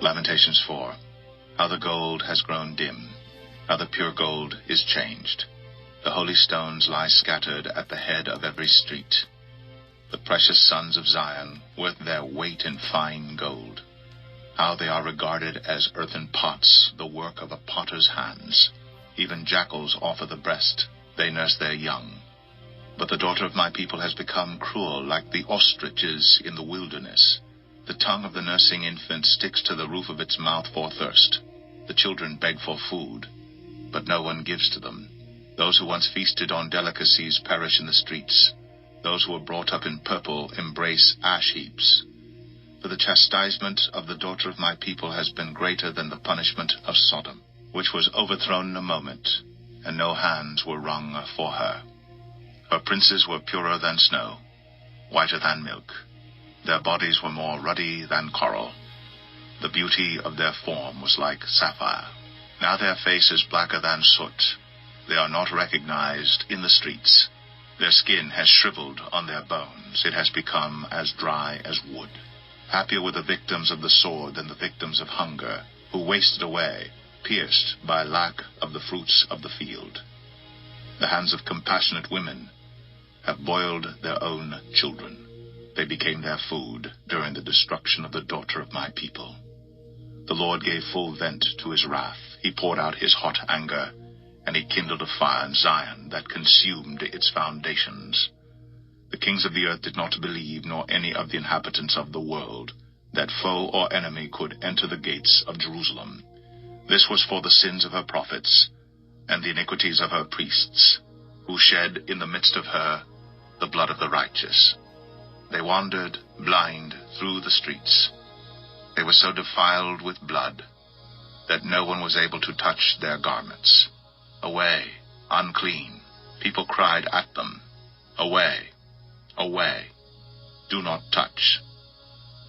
Lamentations 4. How the gold has grown dim, how the pure gold is changed. The holy stones lie scattered at the head of every street. The precious sons of Zion, worth their weight in fine gold. How they are regarded as earthen pots, the work of a potter's hands. Even jackals offer the breast, they nurse their young. But the daughter of my people has become cruel, like the ostriches in the wilderness. The tongue of the nursing infant sticks to the roof of its mouth for thirst. The children beg for food, but no one gives to them. Those who once feasted on delicacies perish in the streets. Those who were brought up in purple embrace ash heaps. For the chastisement of the daughter of my people has been greater than the punishment of Sodom, which was overthrown in a moment, and no hands were wrung for her. Her princes were purer than snow, whiter than milk. Their bodies were more ruddy than coral. The beauty of their form was like sapphire. Now their face is blacker than soot. They are not recognized in the streets. Their skin has shriveled on their bones. It has become as dry as wood. Happier were the victims of the sword than the victims of hunger, who wasted away, pierced by lack of the fruits of the field. The hands of compassionate women have boiled their own children. They became their food during the destruction of the daughter of my people. The Lord gave full vent to his wrath. He poured out his hot anger, and he kindled a fire in Zion that consumed its foundations. The kings of the earth did not believe, nor any of the inhabitants of the world, that foe or enemy could enter the gates of Jerusalem. This was for the sins of her prophets, and the iniquities of her priests, who shed in the midst of her the blood of the righteous. They wandered blind through the streets. They were so defiled with blood that no one was able to touch their garments. Away, unclean. People cried at them, away, away, do not touch.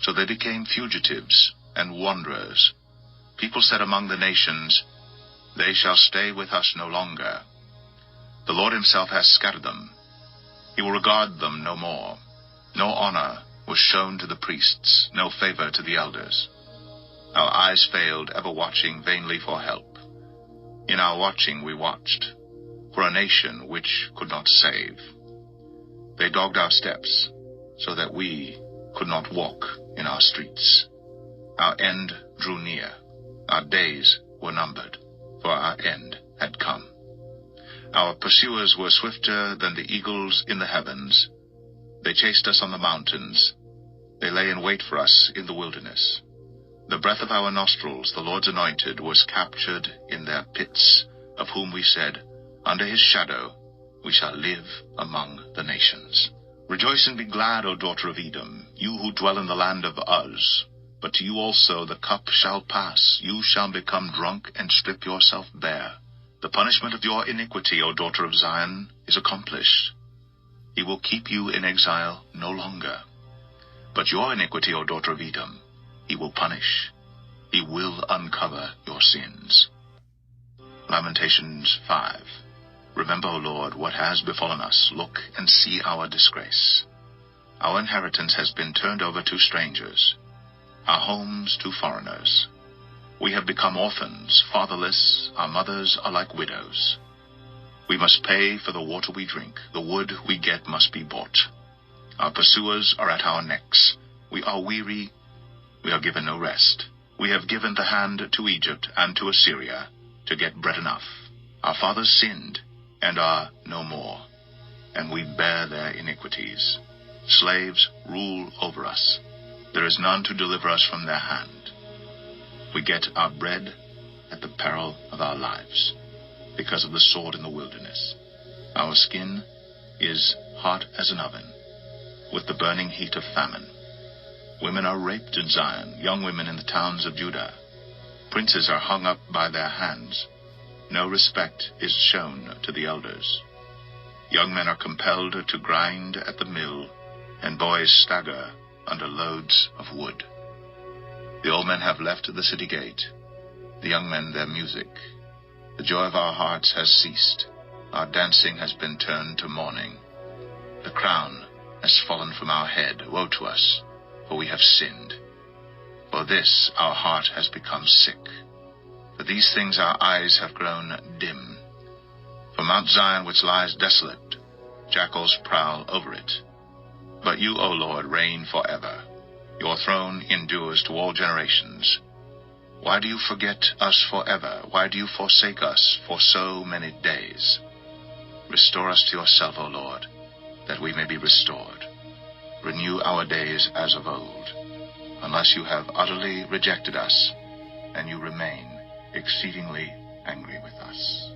So they became fugitives and wanderers. People said among the nations, they shall stay with us no longer. The Lord himself has scattered them. He will regard them no more. No honor was shown to the priests, no favor to the elders. Our eyes failed, ever watching vainly for help. In our watching we watched for a nation which could not save. They dogged our steps so that we could not walk in our streets. Our end drew near. Our days were numbered, for our end had come. Our pursuers were swifter than the eagles in the heavens. They chased us on the mountains. They lay in wait for us in the wilderness. The breath of our nostrils, the Lord's anointed, was captured in their pits, of whom we said, under his shadow we shall live among the nations. Rejoice and be glad, O daughter of Edom, you who dwell in the land of Uz. But to you also the cup shall pass. You shall become drunk and strip yourself bare. The punishment of your iniquity, O daughter of Zion, is accomplished. He will keep you in exile no longer. But your iniquity, O daughter of Edom, he will punish. He will uncover your sins. Lamentations 5. Remember, O Lord, what has befallen us. Look and see our disgrace. Our inheritance has been turned over to strangers, our homes to foreigners. We have become orphans, fatherless. Our mothers are like widows. We must pay for the water we drink. The wood we get must be bought. Our pursuers are at our necks. We are weary. We are given no rest. We have given the hand to Egypt and to Assyria to get bread enough. Our fathers sinned and are no more, and we bear their iniquities. Slaves rule over us. There is none to deliver us from their hand. We get our bread at the peril of our lives, because of the sword in the wilderness. Our skin is hot as an oven, with the burning heat of famine. Women are raped in Zion, young women in the towns of Judah. Princes are hung up by their hands. No respect is shown to the elders. Young men are compelled to grind at the mill, and boys stagger under loads of wood. The old men have left the city gate, the young men their music. The joy of our hearts has ceased. Our dancing has been turned to mourning. The crown has fallen from our head. Woe to us, for we have sinned. For this our heart has become sick. For these things our eyes have grown dim. For Mount Zion which lies desolate, jackals prowl over it. But you, O Lord, reign forever. Your throne endures to all generations. Why do you forget us forever? Why do you forsake us for so many days? Restore us to yourself, O Lord, that we may be restored. Renew our days as of old, unless you have utterly rejected us, and you remain exceedingly angry with us.